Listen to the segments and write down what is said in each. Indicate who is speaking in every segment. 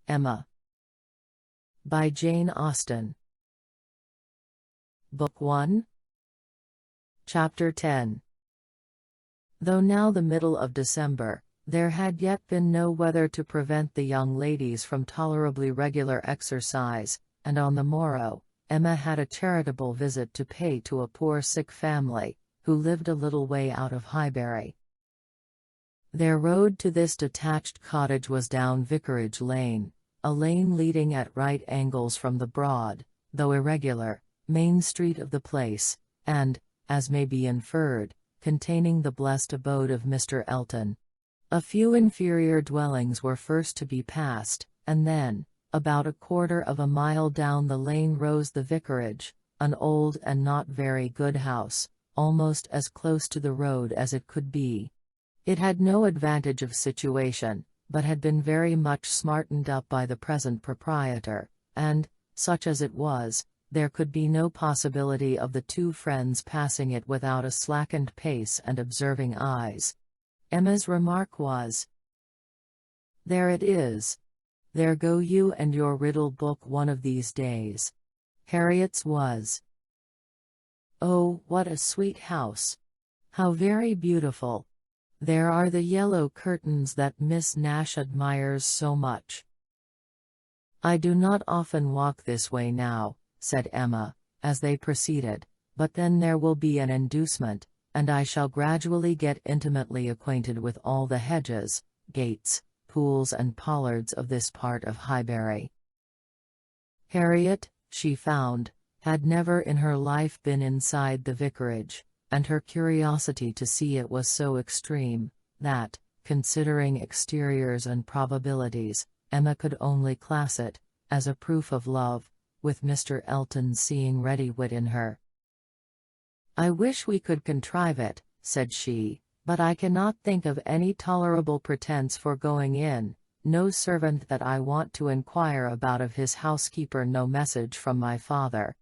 Speaker 1: Emma. By Jane Austen. Book 1. Chapter 10. Though now the middle of December, there had yet been no weather to prevent the young ladies from tolerably regular exercise, and on the morrow, Emma had a charitable visit to pay to a poor sick family, who lived a little way out of Highbury. Their road to this detached cottage was down Vicarage Lane, a lane leading at right angles from the broad, though irregular, main street of the place, and, as may be inferred, containing the blessed abode of Mr. Elton. A few inferior dwellings were first to be passed, and then, about a quarter of a mile down the lane rose the vicarage, an old and not very good house, almost as close to the road as it could be. It had no advantage of situation, but had been very much smartened up by the present proprietor, and, such as it was, there could be no possibility of the two friends passing it without a slackened pace and observing eyes. Emma's remark was, "There it is. There go you and your riddle book one of these days." Harriet's was, "Oh, what a sweet house! How very beautiful! There are the yellow curtains that Miss Nash admires so much." "I do not often walk this way now," said Emma, as they proceeded, "but then there will be an inducement, and I shall gradually get intimately acquainted with all the hedges, gates, pools and pollards of this part of Highbury." Harriet, she found, had never in her life been inside the vicarage, and her curiosity to see it was so extreme, that, considering exteriors and probabilities, Emma could only class it, as a proof of love, with Mr. Elton's seeing ready wit in her. "I wish we could contrive it," said she, "but I cannot think of any tolerable pretence for going in, no servant that I want to inquire about of his housekeeper, no message from my father."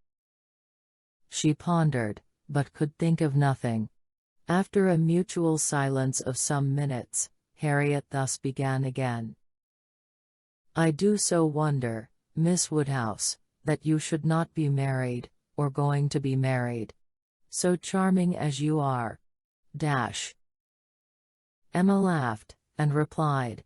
Speaker 1: She pondered, but could think of nothing. After a mutual silence of some minutes, Harriet thus began again. "I do so wonder, Miss Woodhouse, that you should not be married, or going to be married. So charming as you are. Dash." Emma laughed, and replied,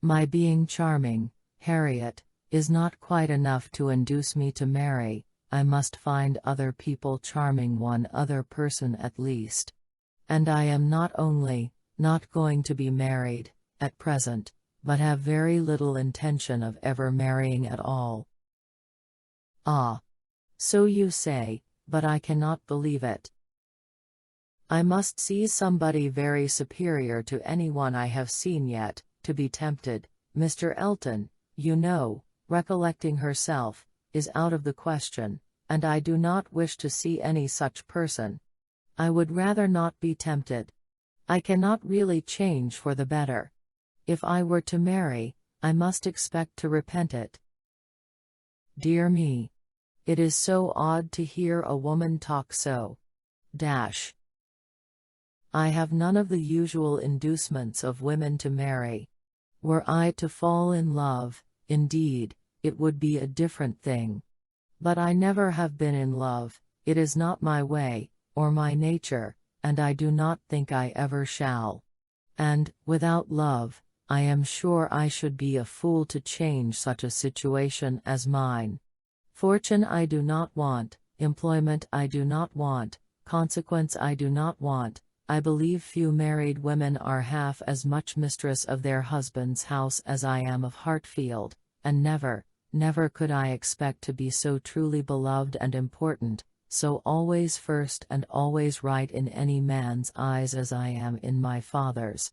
Speaker 1: "My being charming, Harriet, is not quite enough to induce me to marry. I must find other people charming, one other person at least. And I am not only not going to be married, at present, but have very little intention of ever marrying at all." "Ah! So you say, but I cannot believe it. I must see somebody very superior to anyone I have seen yet, to be tempted. Mr. Elton, you know, recollecting herself, is out of the question, and I do not wish to see any such person. I would rather not be tempted. I cannot really change for the better. If I were to marry, I must expect to repent it. Dear me! It is so odd to hear a woman talk so. Dash. I have none of the usual inducements of women to marry. Were I to fall in love, indeed, it would be a different thing. But I never have been in love, it is not my way, or my nature, and I do not think I ever shall. And, without love, I am sure I should be a fool to change such a situation as mine. Fortune I do not want, employment I do not want, consequence I do not want. I believe few married women are half as much mistress of their husband's house as I am of Hartfield, and never could I expect to be so truly beloved and important, so always first and always right in any man's eyes as I am in my father's.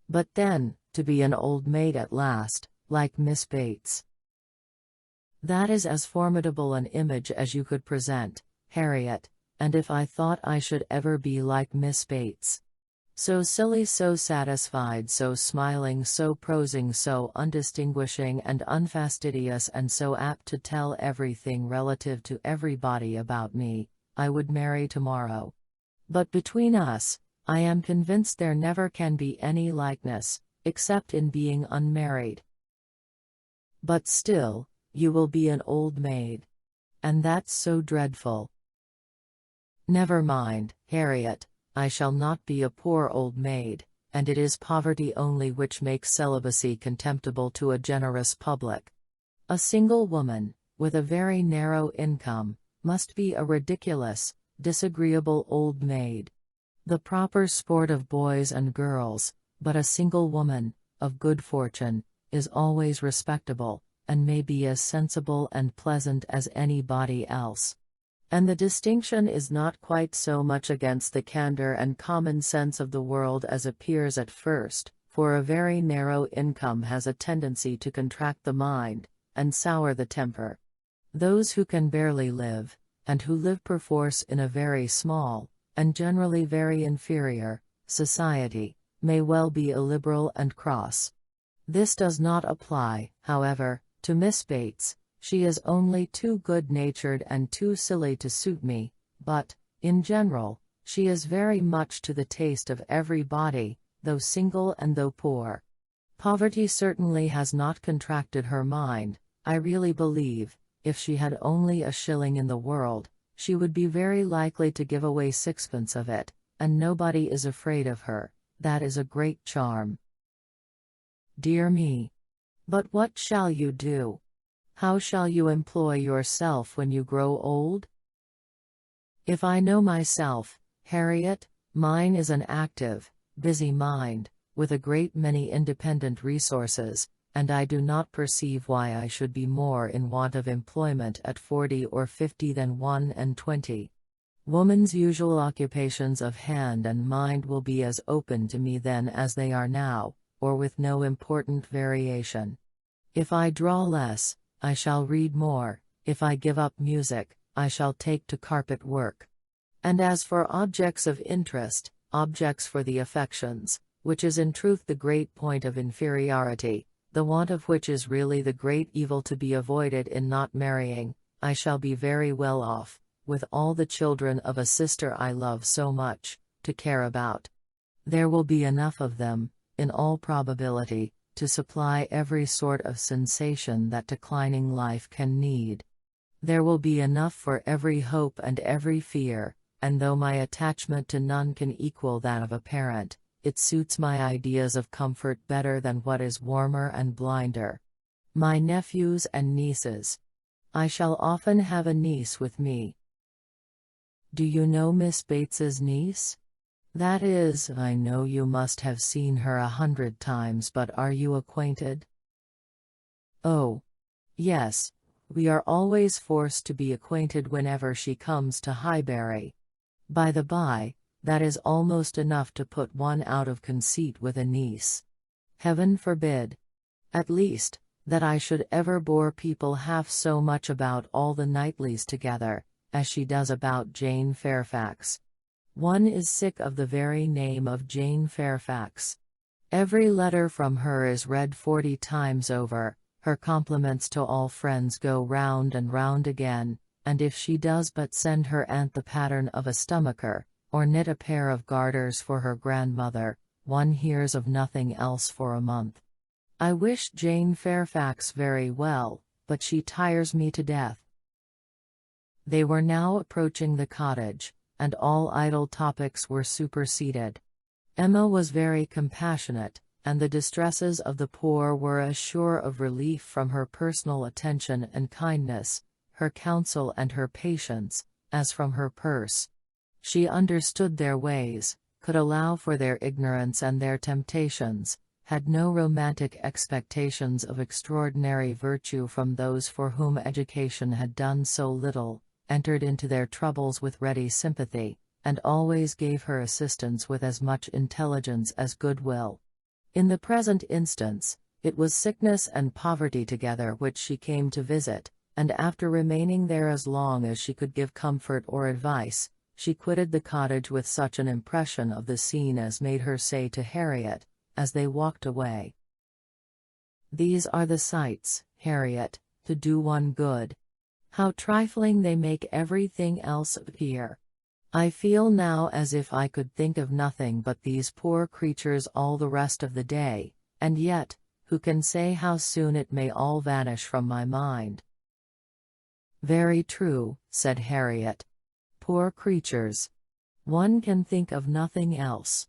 Speaker 1: But then, to be an old maid at last, like Miss Bates. That is as formidable an image as you could present, Harriet, and if I thought I should ever be like Miss Bates. So silly, so satisfied, so smiling, so prosing, so undistinguishing and unfastidious, and so apt to tell everything relative to everybody about me, I would marry tomorrow. But between us, I am convinced there never can be any likeness, except in being unmarried. But still, you will be an old maid. And that's so dreadful. Never mind, Harriet, I shall not be a poor old maid, and it is poverty only which makes celibacy contemptible to a generous public. A single woman, with a very narrow income, must be a ridiculous, disagreeable old maid. The proper sport of boys and girls, but a single woman, of good fortune, is always respectable, and may be as sensible and pleasant as anybody else. And the distinction is not quite so much against the candor and common sense of the world as appears at first, for a very narrow income has a tendency to contract the mind, and sour the temper. Those who can barely live, and who live perforce in a very small, and generally very inferior, society, may well be illiberal and cross. This does not apply, however, to Miss Bates. She is only too good-natured and too silly to suit me, but, in general, she is very much to the taste of everybody, though single and though poor. Poverty certainly has not contracted her mind. I really believe, if she had only a shilling in the world, she would be very likely to give away sixpence of it, and nobody is afraid of her. That is a great charm. Dear me! But what shall you do? How shall you employ yourself when you grow old? If I know myself, Harriet, mine is an active, busy mind, with a great many independent resources, and I do not perceive why I should be more in want of employment at 40 or 50 than 21. Woman's usual occupations of hand and mind will be as open to me then as they are now, or with no important variation. If I draw less, I shall read more. If I give up music, I shall take to carpet work. And as for objects of interest, objects for the affections, which is in truth the great point of inferiority, the want of which is really the great evil to be avoided in not marrying, I shall be very well off, with all the children of a sister I love so much, to care about. There will be enough of them, in all probability, to supply every sort of sensation that declining life can need. There will be enough for every hope and every fear, and though my attachment to none can equal that of a parent, it suits my ideas of comfort better than what is warmer and blinder. My nephews and nieces. I shall often have a niece with me. Do you know Miss Bates's niece? That is, I know you must have seen her 100 times, but are you acquainted? Oh, yes, we are always forced to be acquainted whenever she comes to Highbury. By the by, that is almost enough to put one out of conceit with a niece. Heaven forbid, at least, that I should ever bore people half so much about all the Knightleys together, as she does about Jane Fairfax. One is sick of the very name of Jane Fairfax. Every letter from her is read 40 times over, her compliments to all friends go round and round again, and if she does but send her aunt the pattern of a stomacher, or knit a pair of garters for her grandmother, one hears of nothing else for a month. I wish Jane Fairfax very well, but she tires me to death. They were now approaching the cottage, and all idle topics were superseded. Emma was very compassionate, and the distresses of the poor were as sure of relief from her personal attention and kindness, her counsel and her patience, as from her purse. She understood their ways, could allow for their ignorance and their temptations, had no romantic expectations of extraordinary virtue from those for whom education had done so little, entered into their troubles with ready sympathy, and always gave her assistance with as much intelligence as goodwill. In the present instance, it was sickness and poverty together which she came to visit, and after remaining there as long as she could give comfort or advice, she quitted the cottage with such an impression of the scene as made her say to Harriet, as they walked away, "These are the sights, Harriet, to do one good. How trifling they make everything else appear. I feel now as if I could think of nothing but these poor creatures all the rest of the day, and yet, who can say how soon it may all vanish from my mind?" "Very true," said Harriet. "Poor creatures. One can think of nothing else."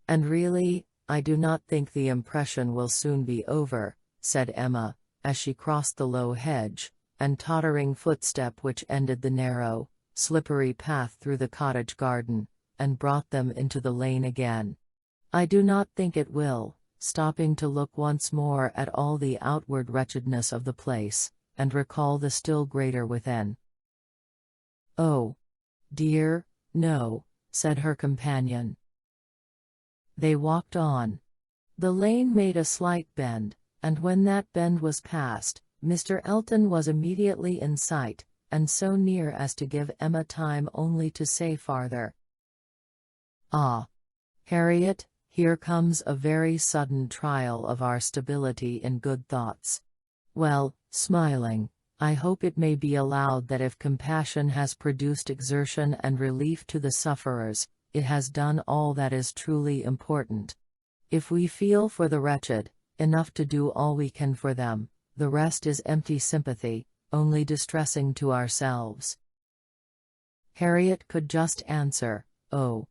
Speaker 1: "And really, I do not think the impression will soon be over," said Emma, as she crossed the low hedge and tottering footstep which ended the narrow, slippery path through the cottage garden, and brought them into the lane again. "I do not think it will," stopping to look once more at all the outward wretchedness of the place, and recall the still greater within. "Oh, dear, no," said her companion. They walked on. The lane made a slight bend, and when that bend was passed, Mr. Elton was immediately in sight, and so near as to give Emma time only to say farther, "Ah, Harriet, here comes a very sudden trial of our stability in good thoughts. Well," smiling, "I hope it may be allowed that if compassion has produced exertion and relief to the sufferers, it has done all that is truly important. If we feel for the wretched, enough to do all we can for them, the rest is empty sympathy, only distressing to ourselves." Harriet could just answer, "Oh,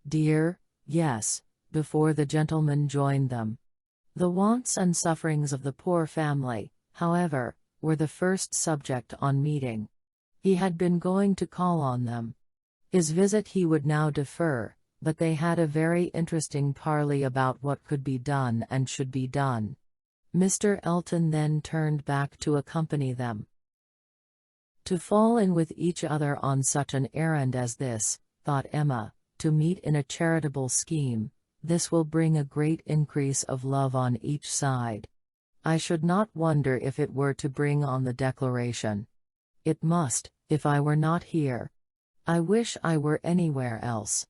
Speaker 1: dear, yes," before the gentleman joined them. The wants and sufferings of the poor family, however, were the first subject on meeting. He had been going to call on them. His visit he would now defer, but they had a very interesting parley about what could be done and should be done. Mr. Elton then turned back to accompany them. To fall in with each other on such an errand as this, thought Emma, to meet in a charitable scheme, this will bring a great increase of love on each side. I should not wonder if it were to bring on the Declaration. It must, if I were not here. I wish I were anywhere else."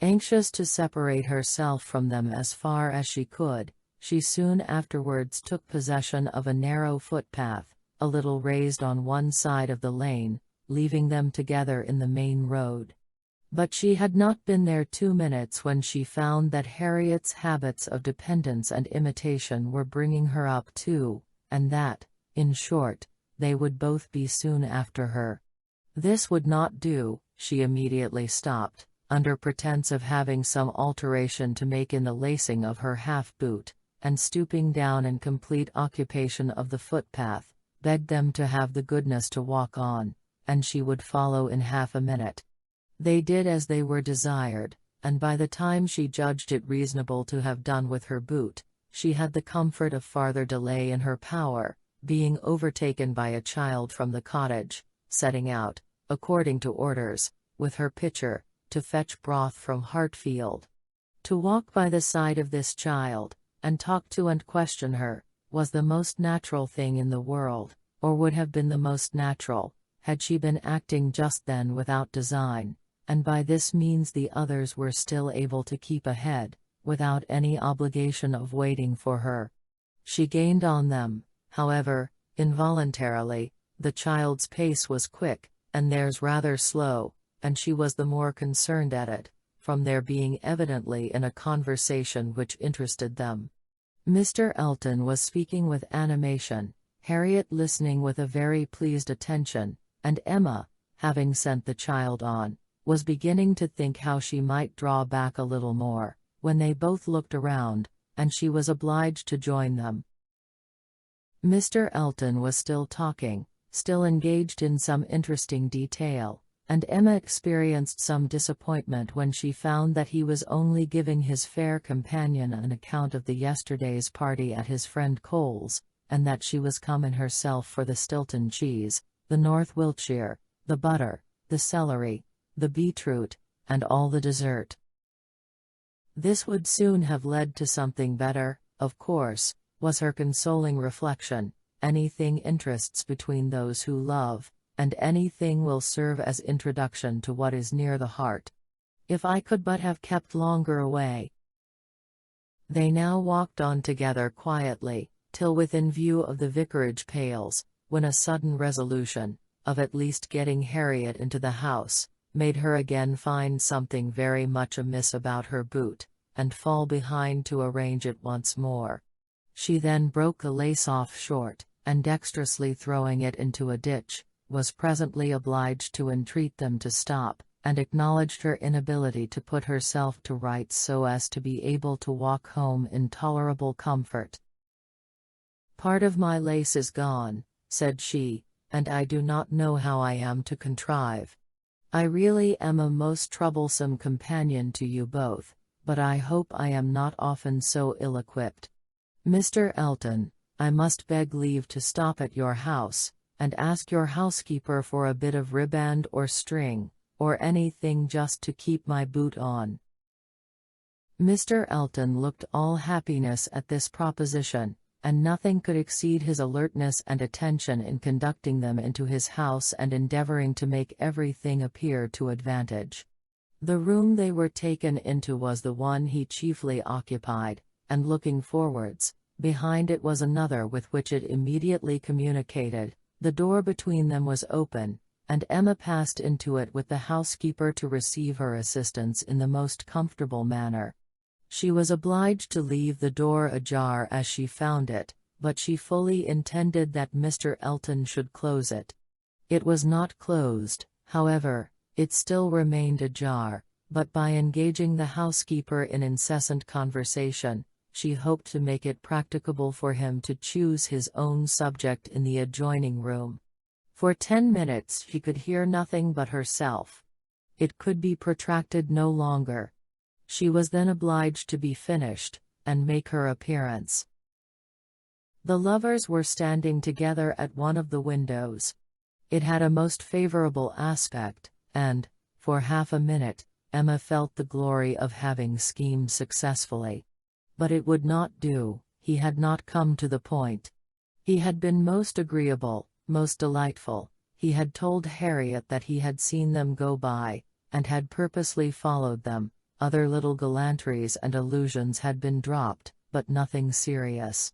Speaker 1: Anxious to separate herself from them as far as she could, she soon afterwards took possession of a narrow footpath, a little raised on one side of the lane, leaving them together in the main road. But she had not been there 2 minutes when she found that Harriet's habits of dependence and imitation were bringing her up too, and that, in short, they would both be soon after her. This would not do. She immediately stopped, under pretense of having some alteration to make in the lacing of her half-boot, and stooping down in complete occupation of the footpath, begged them to have the goodness to walk on, and she would follow in half a minute. They did as they were desired, and by the time she judged it reasonable to have done with her boot, she had the comfort of farther delay in her power, being overtaken by a child from the cottage, setting out, according to orders, with her pitcher, to fetch broth from Hartfield. To walk by the side of this child, and talk to and question her, was the most natural thing in the world, or would have been the most natural, had she been acting just then without design, and by this means the others were still able to keep ahead, without any obligation of waiting for her. She gained on them, however, involuntarily. The child's pace was quick, and theirs rather slow, and she was the more concerned at it, from their being evidently in a conversation which interested them. Mr. Elton was speaking with animation, Harriet listening with a very pleased attention, and Emma, having sent the child on, was beginning to think how she might draw back a little more, when they both looked around, and she was obliged to join them. Mr. Elton was still talking, still engaged in some interesting detail, and Emma experienced some disappointment when she found that he was only giving his fair companion an account of the yesterday's party at his friend Cole's, and that she was come in herself for the Stilton cheese, the North Wiltshire, the butter, the celery, the beetroot, and all the dessert. This would soon have led to something better, of course, was her consoling reflection. Anything interests between those who love, and anything will serve as introduction to what is near the heart. If I could but have kept longer away. They now walked on together quietly, till within view of the vicarage pales, when a sudden resolution, of at least getting Harriet into the house, made her again find something very much amiss about her boot, and fall behind to arrange it once more. She then broke the lace off short, and dexterously throwing it into a ditch, was presently obliged to entreat them to stop, and acknowledged her inability to put herself to rights so as to be able to walk home in tolerable comfort. "Part of my lace is gone," said she, "and I do not know how I am to contrive. I really am a most troublesome companion to you both, but I hope I am not often so ill-equipped. Mr. Elton, I must beg leave to stop at your house, and ask your housekeeper for a bit of riband or string, or anything just to keep my boot on." Mr. Elton looked all happiness at this proposition, and nothing could exceed his alertness and attention in conducting them into his house and endeavoring to make everything appear to advantage. The room they were taken into was the one he chiefly occupied, and looking forwards, behind it was another with which it immediately communicated. The door between them was open, and Emma passed into it with the housekeeper to receive her assistance in the most comfortable manner. She was obliged to leave the door ajar as she found it, but she fully intended that Mr. Elton should close it. It was not closed, however, it still remained ajar, but by engaging the housekeeper in incessant conversation, she hoped to make it practicable for him to choose his own subject in the adjoining room. For 10 minutes she could hear nothing but herself. It could be protracted no longer. She was then obliged to be finished, and make her appearance. The lovers were standing together at one of the windows. It had a most favorable aspect, and, for half a minute, Emma felt the glory of having schemed successfully. But it would not do, he had not come to the point. He had been most agreeable, most delightful. He had told Harriet that he had seen them go by, and had purposely followed them. Other little gallantries and allusions had been dropped, but nothing serious.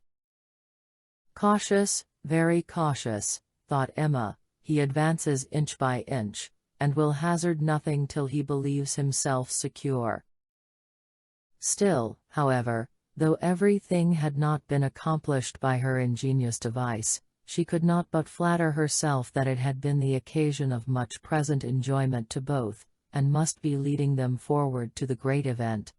Speaker 1: "Cautious, very cautious," thought Emma, "he advances inch by inch, and will hazard nothing till he believes himself secure." Still, however, though everything had not been accomplished by her ingenious device, she could not but flatter herself that it had been the occasion of much present enjoyment to both, and must be leading them forward to the great event.